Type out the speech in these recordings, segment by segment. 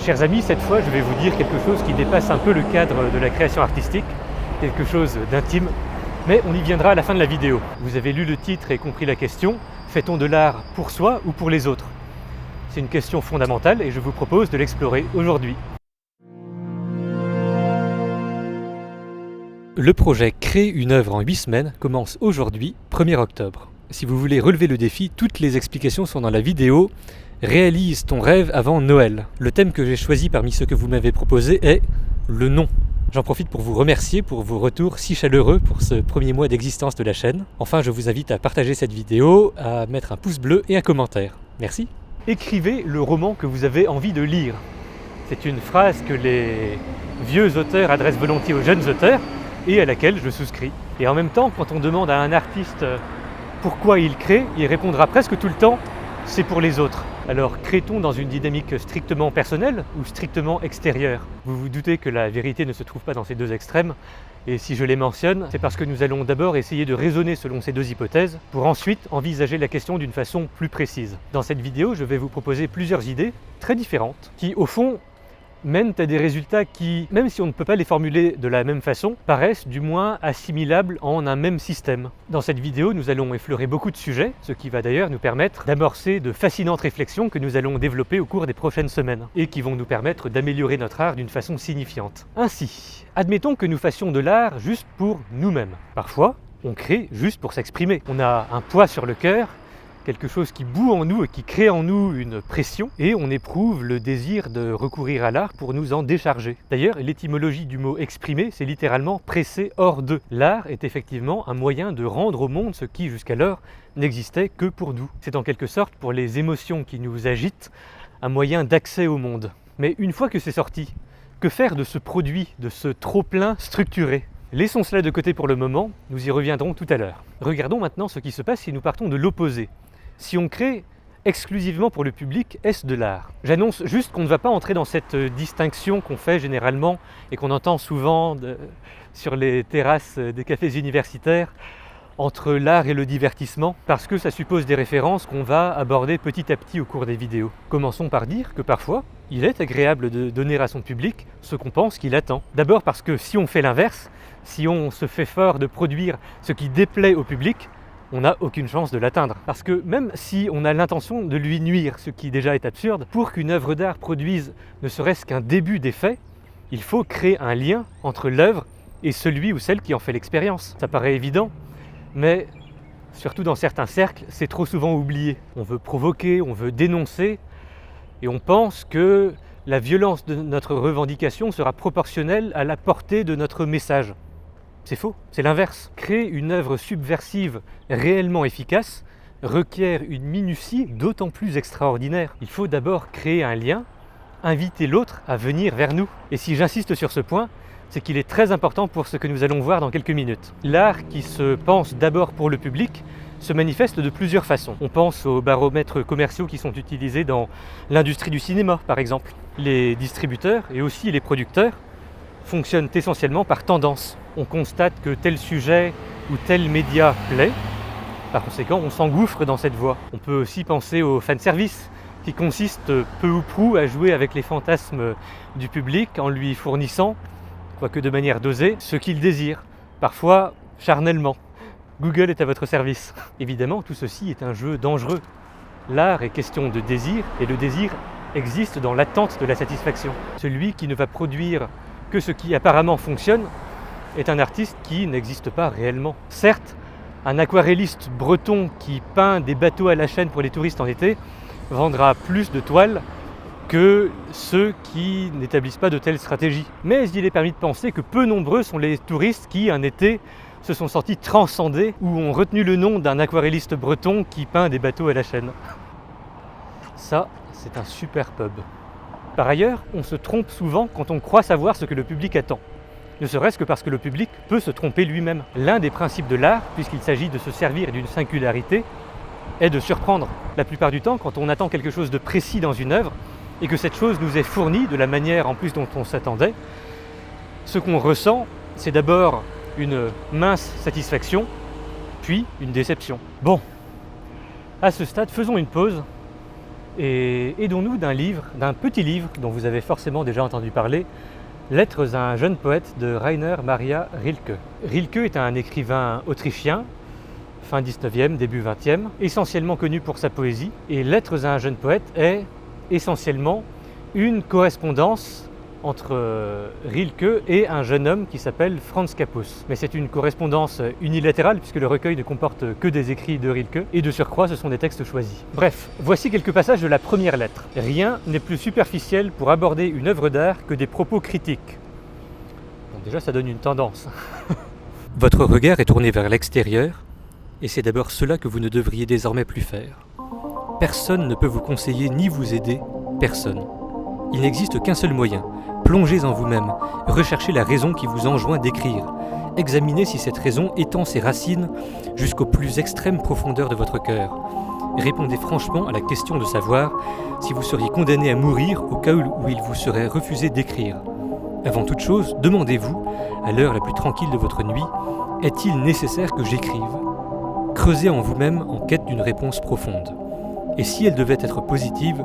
Chers amis, cette fois je vais vous dire quelque chose qui dépasse un peu le cadre de la création artistique, quelque chose d'intime, mais on y viendra à la fin de la vidéo. Vous avez lu le titre et compris la question, fait-on de l'art pour soi ou pour les autres? C'est une question fondamentale et je vous propose de l'explorer aujourd'hui. Le projet Créer une œuvre en 8 semaines commence aujourd'hui, 1er octobre. Si vous voulez relever le défi, toutes les explications sont dans la vidéo. Réalise ton rêve avant Noël. Le thème que j'ai choisi parmi ceux que vous m'avez proposé est le nom. J'en profite pour vous remercier pour vos retours si chaleureux pour ce premier mois d'existence de la chaîne. Enfin, je vous invite à partager cette vidéo, à mettre un pouce bleu et un commentaire. Merci. Écrivez le roman que vous avez envie de lire. C'est une phrase que les vieux auteurs adressent volontiers aux jeunes auteurs et à laquelle je souscris. Et en même temps, quand on demande à un artiste pourquoi il crée, il répondra presque tout le temps « c'est pour les autres ». Alors, crée-t-on dans une dynamique strictement personnelle ou strictement extérieure? Vous vous doutez que la vérité ne se trouve pas dans ces deux extrêmes, et si je les mentionne, c'est parce que nous allons d'abord essayer de raisonner selon ces deux hypothèses, pour ensuite envisager la question d'une façon plus précise. Dans cette vidéo, je vais vous proposer plusieurs idées très différentes, qui au fond mènent à des résultats qui, même si on ne peut pas les formuler de la même façon, paraissent du moins assimilables en un même système. Dans cette vidéo, nous allons effleurer beaucoup de sujets, ce qui va d'ailleurs nous permettre d'amorcer de fascinantes réflexions que nous allons développer au cours des prochaines semaines, et qui vont nous permettre d'améliorer notre art d'une façon signifiante. Ainsi, admettons que nous fassions de l'art juste pour nous-mêmes. Parfois, on crée juste pour s'exprimer. On a un poids sur le cœur, quelque chose qui bout en nous et qui crée en nous une pression, et on éprouve le désir de recourir à l'art pour nous en décharger. D'ailleurs, l'étymologie du mot exprimer, c'est littéralement presser hors de. L'art est effectivement un moyen de rendre au monde ce qui jusqu'alors n'existait que pour nous. C'est en quelque sorte, pour les émotions qui nous agitent, un moyen d'accès au monde. Mais une fois que c'est sorti, que faire de ce produit, de ce trop-plein structuré? Laissons cela de côté pour le moment, nous y reviendrons tout à l'heure. Regardons maintenant ce qui se passe si nous partons de l'opposé. Si on crée exclusivement pour le public, est-ce de l'art? J'annonce juste qu'on ne va pas entrer dans cette distinction qu'on fait généralement et qu'on entend souvent sur les terrasses des cafés universitaires entre l'art et le divertissement, parce que ça suppose des références qu'on va aborder petit à petit au cours des vidéos. Commençons par dire que parfois, il est agréable de donner à son public ce qu'on pense qu'il attend. D'abord parce que si on fait l'inverse, si on se fait fort de produire ce qui déplaît au public, on n'a aucune chance de l'atteindre. Parce que même si on a l'intention de lui nuire, ce qui déjà est absurde, pour qu'une œuvre d'art produise ne serait-ce qu'un début d'effet, il faut créer un lien entre l'œuvre et celui ou celle qui en fait l'expérience. Ça paraît évident, mais surtout dans certains cercles, c'est trop souvent oublié. On veut provoquer, on veut dénoncer, et on pense que la violence de notre revendication sera proportionnelle à la portée de notre message. C'est faux, c'est l'inverse. Créer une œuvre subversive réellement efficace requiert une minutie d'autant plus extraordinaire. Il faut d'abord créer un lien, inviter l'autre à venir vers nous. Et si j'insiste sur ce point, c'est qu'il est très important pour ce que nous allons voir dans quelques minutes. L'art qui se pense d'abord pour le public se manifeste de plusieurs façons. On pense aux baromètres commerciaux qui sont utilisés dans l'industrie du cinéma, par exemple. Les distributeurs et aussi les producteurs fonctionnent essentiellement par tendance. On constate que tel sujet ou tel média plaît, par conséquent on s'engouffre dans cette voie. On peut aussi penser au fanservice, qui consiste peu ou prou à jouer avec les fantasmes du public en lui fournissant, quoique de manière dosée, ce qu'il désire, parfois charnellement. Google est à votre service. Évidemment, tout ceci est un jeu dangereux. L'art est question de désir, et le désir existe dans l'attente de la satisfaction. Celui qui ne va produire que ce qui apparemment fonctionne est un artiste qui n'existe pas réellement. Certes, un aquarelliste breton qui peint des bateaux à la chaîne pour les touristes en été vendra plus de toiles que ceux qui n'établissent pas de telles stratégies. Mais il est permis de penser que peu nombreux sont les touristes qui, un été, se sont sentis transcendés ou ont retenu le nom d'un aquarelliste breton qui peint des bateaux à la chaîne. Ça, c'est un super pub. Par ailleurs, on se trompe souvent quand on croit savoir ce que le public attend. Ne serait-ce que parce que le public peut se tromper lui-même. L'un des principes de l'art, puisqu'il s'agit de se servir d'une singularité, est de surprendre. La plupart du temps, quand on attend quelque chose de précis dans une œuvre, et que cette chose nous est fournie de la manière en plus dont on s'attendait, ce qu'on ressent, c'est d'abord une mince satisfaction, puis une déception. Bon, à ce stade, faisons une pause Et aidons-nous d'un petit livre dont vous avez forcément déjà entendu parler, Lettres à un jeune poète de Rainer Maria Rilke. Rilke est un écrivain autrichien, fin 19e, début 20e, essentiellement connu pour sa poésie. Et Lettres à un jeune poète est essentiellement une correspondance entre Rilke et un jeune homme qui s'appelle Franz Capus. Mais c'est une correspondance unilatérale puisque le recueil ne comporte que des écrits de Rilke et de surcroît ce sont des textes choisis. Bref, voici quelques passages de la première lettre. Rien n'est plus superficiel pour aborder une œuvre d'art que des propos critiques. Bon, déjà ça donne une tendance. Votre regard est tourné vers l'extérieur et c'est d'abord cela que vous ne devriez désormais plus faire. Personne ne peut vous conseiller ni vous aider, personne. Il n'existe qu'un seul moyen. Plongez en vous-même, recherchez la raison qui vous enjoint d'écrire. Examinez si cette raison étend ses racines jusqu'aux plus extrêmes profondeurs de votre cœur. Répondez franchement à la question de savoir si vous seriez condamné à mourir au cas où il vous serait refusé d'écrire. Avant toute chose, demandez-vous, à l'heure la plus tranquille de votre nuit, est-il nécessaire que j'écrive ? Creusez en vous-même en quête d'une réponse profonde. Et si elle devait être positive,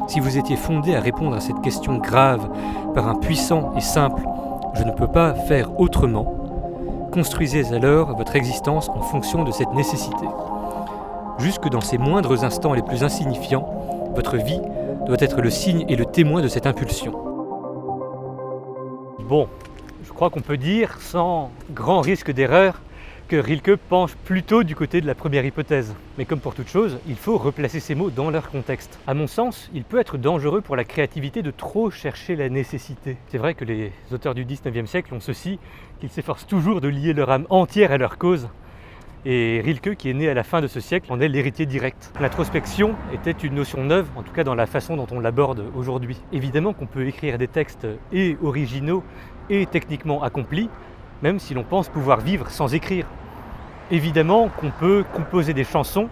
si vous étiez fondé à répondre à cette question grave par un puissant et simple « je ne peux pas faire autrement », construisez alors votre existence en fonction de cette nécessité. Jusque dans ses moindres instants les plus insignifiants, votre vie doit être le signe et le témoin de cette impulsion. Bon, je crois qu'on peut dire, sans grand risque d'erreur, que Rilke penche plutôt du côté de la première hypothèse. Mais comme pour toute chose, il faut replacer ces mots dans leur contexte. À mon sens, il peut être dangereux pour la créativité de trop chercher la nécessité. C'est vrai que les auteurs du XIXe siècle ont ceci, qu'ils s'efforcent toujours de lier leur âme entière à leur cause. Et Rilke, qui est né à la fin de ce siècle, en est l'héritier direct. L'introspection était une notion neuve, en tout cas dans la façon dont on l'aborde aujourd'hui. Évidemment qu'on peut écrire des textes et originaux et techniquement accomplis, même si l'on pense pouvoir vivre sans écrire. Évidemment qu'on peut composer des chansons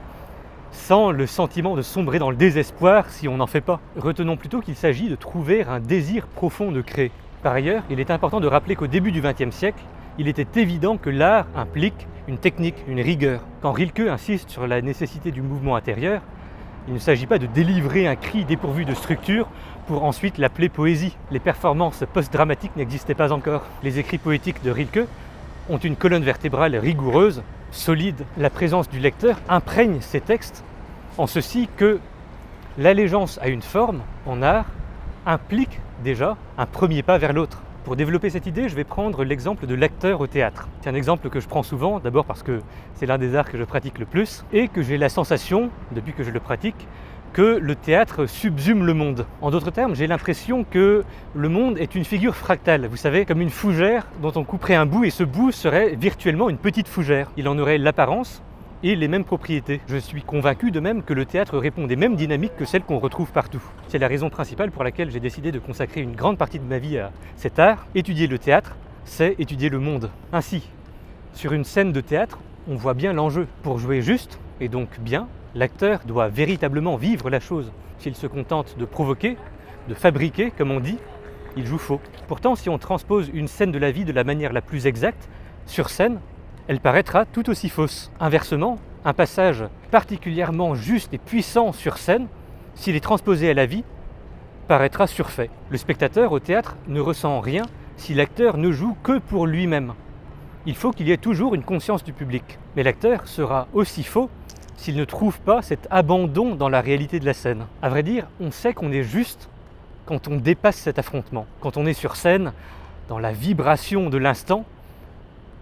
sans le sentiment de sombrer dans le désespoir si on n'en fait pas. Retenons plutôt qu'il s'agit de trouver un désir profond de créer. Par ailleurs, il est important de rappeler qu'au début du XXe siècle, il était évident que l'art implique une technique, une rigueur. Quand Rilke insiste sur la nécessité du mouvement intérieur, il ne s'agit pas de délivrer un cri dépourvu de structure pour ensuite l'appeler poésie. Les performances post-dramatiques n'existaient pas encore. Les écrits poétiques de Rilke ont une colonne vertébrale rigoureuse, solide. La présence du lecteur imprègne ces textes en ceci que l'allégeance à une forme en art implique déjà un premier pas vers l'autre. Pour développer cette idée, je vais prendre l'exemple de l'acteur au théâtre. C'est un exemple que je prends souvent, d'abord parce que c'est l'un des arts que je pratique le plus et que j'ai la sensation, depuis que je le pratique, que le théâtre subsume le monde. En d'autres termes, j'ai l'impression que le monde est une figure fractale, vous savez, comme une fougère dont on couperait un bout et ce bout serait virtuellement une petite fougère. Il en aurait l'apparence et les mêmes propriétés. Je suis convaincu de même que le théâtre répond des mêmes dynamiques que celles qu'on retrouve partout. C'est la raison principale pour laquelle j'ai décidé de consacrer une grande partie de ma vie à cet art. Étudier le théâtre, c'est étudier le monde. Ainsi, sur une scène de théâtre, on voit bien l'enjeu. Pour jouer juste, et donc bien, l'acteur doit véritablement vivre la chose. S'il se contente de provoquer, de fabriquer, comme on dit, il joue faux. Pourtant, si on transpose une scène de la vie de la manière la plus exacte, sur scène, elle paraîtra tout aussi fausse. Inversement, un passage particulièrement juste et puissant sur scène, s'il est transposé à la vie, paraîtra surfait. Le spectateur au théâtre ne ressent rien si l'acteur ne joue que pour lui-même. Il faut qu'il y ait toujours une conscience du public. Mais l'acteur sera aussi faux s'il ne trouve pas cet abandon dans la réalité de la scène. À vrai dire, on sait qu'on est juste quand on dépasse cet affrontement. Quand on est sur scène, dans la vibration de l'instant,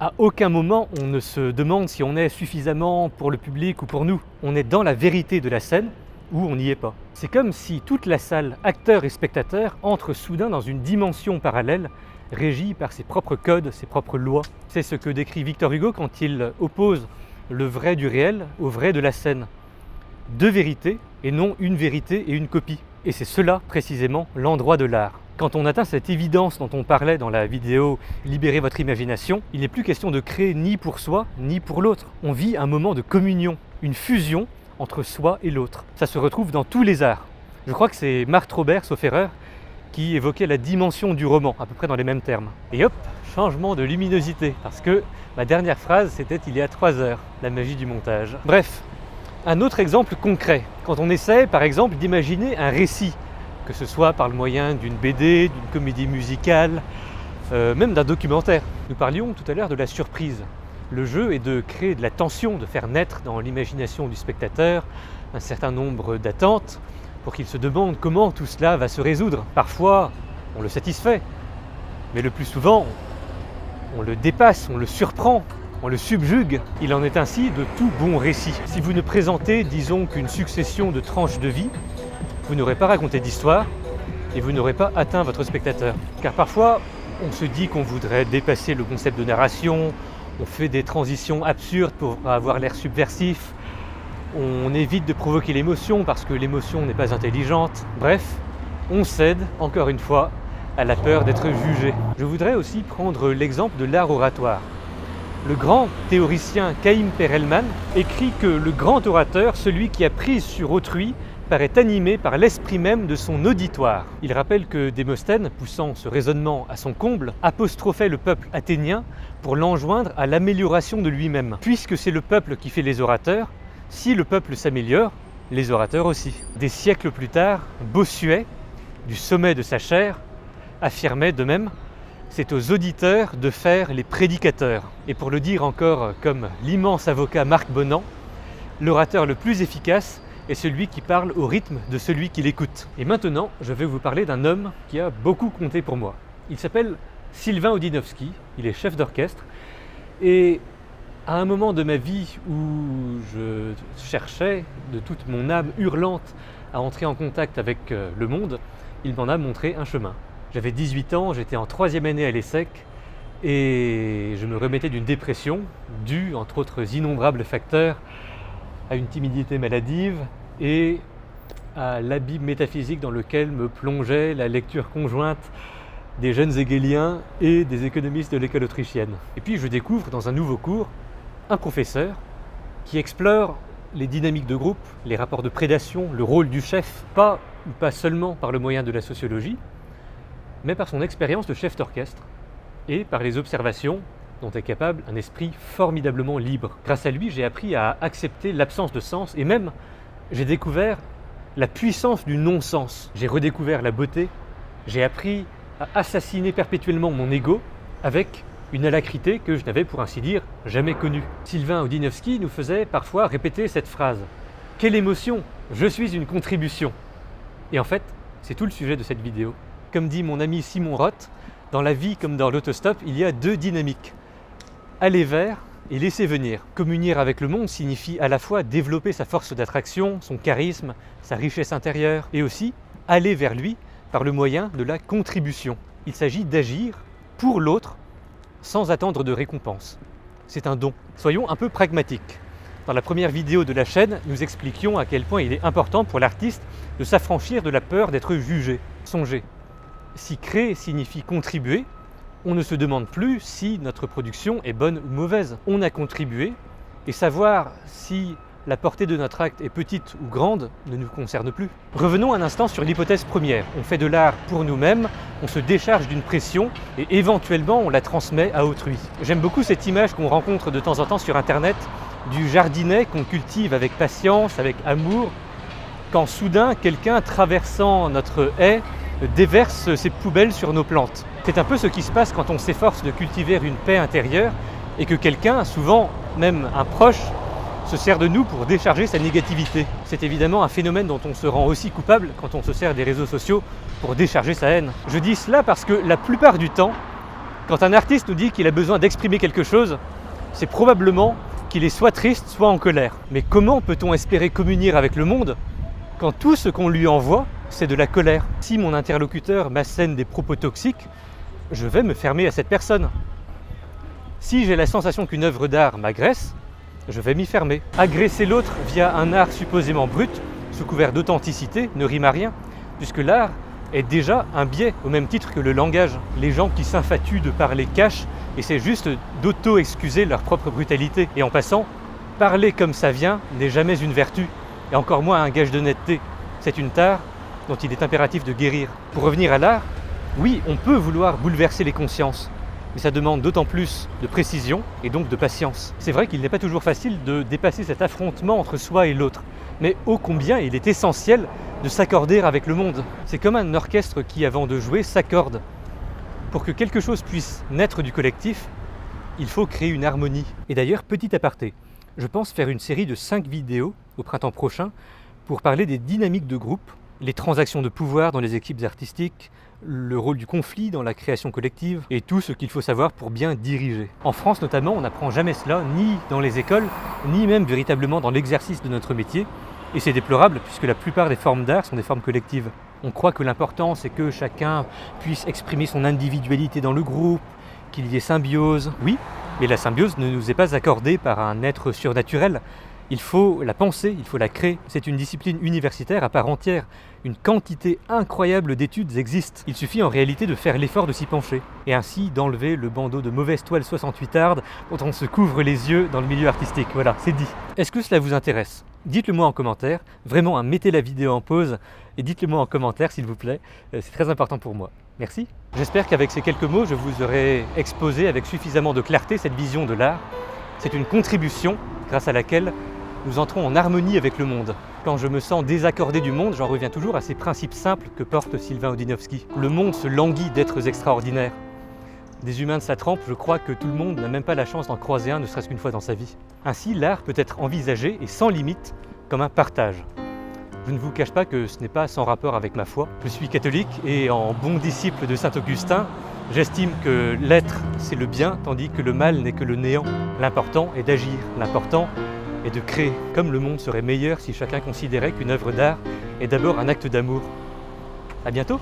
à aucun moment on ne se demande si on est suffisamment pour le public ou pour nous. On est dans la vérité de la scène ou on n'y est pas. C'est comme si toute la salle, acteurs et spectateurs, entrent soudain dans une dimension parallèle, régie par ses propres codes, ses propres lois. C'est ce que décrit Victor Hugo quand il oppose le vrai du réel au vrai de la scène. Deux vérités et non une vérité et une copie. Et c'est cela précisément l'endroit de l'art. Quand on atteint cette évidence dont on parlait dans la vidéo « Libérez votre imagination », il n'est plus question de créer ni pour soi ni pour l'autre. On vit un moment de communion, une fusion entre soi et l'autre. Ça se retrouve dans tous les arts. Je crois que c'est Marthe Robert, sauf erreur, qui évoquait la dimension du roman, à peu près dans les mêmes termes. Et hop, changement de luminosité, parce que ma dernière phrase c'était il y a 3 heures, la magie du montage. Bref, Un autre exemple concret, quand on essaie par exemple d'imaginer un récit, que ce soit par le moyen d'une BD, d'une comédie musicale, même d'un documentaire. Nous parlions tout à l'heure de la surprise. Le jeu est de créer de la tension, de faire naître dans l'imagination du spectateur un certain nombre d'attentes pour qu'il se demande comment tout cela va se résoudre. Parfois, on le satisfait, mais le plus souvent, on le dépasse, on le surprend, on le subjugue. Il en est ainsi de tout bon récit. Si vous ne présentez, disons, qu'une succession de tranches de vie, vous n'aurez pas raconté d'histoire et vous n'aurez pas atteint votre spectateur. Car parfois, on se dit qu'on voudrait dépasser le concept de narration, on fait des transitions absurdes pour avoir l'air subversif, on évite de provoquer l'émotion parce que l'émotion n'est pas intelligente. Bref, on cède, encore une fois, à la peur d'être jugé. Je voudrais aussi prendre l'exemple de l'art oratoire. Le grand théoricien Chaim Perelman écrit que le grand orateur, celui qui a prise sur autrui, paraît animé par l'esprit même de son auditoire. Il rappelle que Démosthène, poussant ce raisonnement à son comble, apostrophait le peuple athénien pour l'enjoindre à l'amélioration de lui-même. Puisque c'est le peuple qui fait les orateurs, si le peuple s'améliore, les orateurs aussi. Des siècles plus tard, Bossuet, du sommet de sa chaire, affirmait de même « C'est aux auditeurs de faire les prédicateurs ». Et pour le dire encore comme l'immense avocat Marc Bonan, l'orateur le plus efficace est celui qui parle au rythme de celui qui l'écoute. Et maintenant, je vais vous parler d'un homme qui a beaucoup compté pour moi. Il s'appelle Sylvain Audinowski, il est chef d'orchestre, et à un moment de ma vie où je cherchais de toute mon âme hurlante à entrer en contact avec le monde, il m'en a montré un chemin. J'avais 18 ans, j'étais en 3e année à l'ESSEC, et je me remettais d'une dépression, due, entre autres innombrables facteurs, à une timidité maladive et à l'abîme métaphysique dans lequel me plongeait la lecture conjointe des jeunes hegéliens et des économistes de l'école autrichienne. Et puis je découvre dans un nouveau cours un professeur qui explore les dynamiques de groupe, les rapports de prédation, le rôle du chef, pas seulement par le moyen de la sociologie, mais par son expérience de chef d'orchestre et par les observations dont est capable un esprit formidablement libre. Grâce à lui, j'ai appris à accepter l'absence de sens et même j'ai découvert la puissance du non-sens. J'ai redécouvert la beauté, j'ai appris à assassiner perpétuellement mon ego avec une alacrité que je n'avais pour ainsi dire jamais connue. Sylvain Audinowski nous faisait parfois répéter cette phrase « Quelle émotion! Je suis une contribution !» Et en fait, c'est tout le sujet de cette vidéo. Comme dit mon ami Simon Roth, dans la vie comme dans l'autostop, il y a deux dynamiques. Aller vers et laisser venir. Communier avec le monde signifie à la fois développer sa force d'attraction, son charisme, sa richesse intérieure, et aussi aller vers lui par le moyen de la contribution. Il s'agit d'agir pour l'autre sans attendre de récompense. C'est un don. Soyons un peu pragmatiques. Dans la première vidéo de la chaîne, nous expliquions à quel point il est important pour l'artiste de s'affranchir de la peur d'être jugé. Songez, si créer signifie contribuer, on ne se demande plus si notre production est bonne ou mauvaise. On a contribué et savoir si la portée de notre acte est petite ou grande ne nous concerne plus. Revenons un instant sur l'hypothèse première. On fait de l'art pour nous-mêmes, on se décharge d'une pression et éventuellement on la transmet à autrui. J'aime beaucoup cette image qu'on rencontre de temps en temps sur internet du jardinet qu'on cultive avec patience, avec amour, quand soudain quelqu'un traversant notre haie déverse ses poubelles sur nos plantes. C'est un peu ce qui se passe quand on s'efforce de cultiver une paix intérieure et que quelqu'un, souvent même un proche, se sert de nous pour décharger sa négativité. C'est évidemment un phénomène dont on se rend aussi coupable quand on se sert des réseaux sociaux pour décharger sa haine. Je dis cela parce que la plupart du temps, quand un artiste nous dit qu'il a besoin d'exprimer quelque chose, c'est probablement qu'il est soit triste, soit en colère. Mais comment peut-on espérer communier avec le monde quand tout ce qu'on lui envoie, c'est de la colère? Si mon interlocuteur m'assène des propos toxiques, je vais me fermer à cette personne. Si j'ai la sensation qu'une œuvre d'art m'agresse, je vais m'y fermer. Agresser l'autre via un art supposément brut, sous couvert d'authenticité, ne rime à rien, puisque l'art est déjà un biais, au même titre que le langage. Les gens qui s'infatuent de parler cash essaient juste d'auto-excuser leur propre brutalité. Et en passant, parler comme ça vient n'est jamais une vertu, et encore moins un gage d'honnêteté. C'est une tare dont il est impératif de guérir. Pour revenir à l'art, oui, on peut vouloir bouleverser les consciences, mais ça demande d'autant plus de précision et donc de patience. C'est vrai qu'il n'est pas toujours facile de dépasser cet affrontement entre soi et l'autre, mais ô combien il est essentiel de s'accorder avec le monde. C'est comme un orchestre qui, avant de jouer, s'accorde. Pour que quelque chose puisse naître du collectif, il faut créer une harmonie. Et d'ailleurs, petit aparté, je pense faire une série de 5 vidéos au printemps prochain pour parler des dynamiques de groupe, les transactions de pouvoir dans les équipes artistiques, le rôle du conflit dans la création collective et tout ce qu'il faut savoir pour bien diriger. En France notamment, on n'apprend jamais cela, ni dans les écoles, ni même véritablement dans l'exercice de notre métier. Et c'est déplorable puisque la plupart des formes d'art sont des formes collectives. On croit que l'important c'est que chacun puisse exprimer son individualité dans le groupe, qu'il y ait symbiose. Oui, mais la symbiose ne nous est pas accordée par un être surnaturel. Il faut la penser, il faut la créer. C'est une discipline universitaire à part entière. Une quantité incroyable d'études existent. Il suffit en réalité de faire l'effort de s'y pencher. Et ainsi d'enlever le bandeau de mauvaise toile 68arde dont on se couvre les yeux dans le milieu artistique. Voilà, c'est dit. Est-ce que cela vous intéresse ? Dites-le moi en commentaire. Vraiment, mettez la vidéo en pause et dites-le moi en commentaire s'il vous plaît. C'est très important pour moi. Merci. J'espère qu'avec ces quelques mots, je vous aurai exposé avec suffisamment de clarté cette vision de l'art. C'est une contribution grâce à laquelle nous entrons en harmonie avec le monde. Quand je me sens désaccordé du monde, j'en reviens toujours à ces principes simples que porte Sylvain Odinovski. Le monde se languit d'êtres extraordinaires. Des humains de sa trempe, je crois que tout le monde n'a même pas la chance d'en croiser un, ne serait-ce qu'une fois dans sa vie. Ainsi, l'art peut être envisagé, et sans limite, comme un partage. Je ne vous cache pas que ce n'est pas sans rapport avec ma foi. Je suis catholique et en bon disciple de saint Augustin, j'estime que l'être, c'est le bien, tandis que le mal n'est que le néant. L'important est d'agir, l'important est de créer. Comme le monde serait meilleur si chacun considérait qu'une œuvre d'art est d'abord un acte d'amour. À bientôt!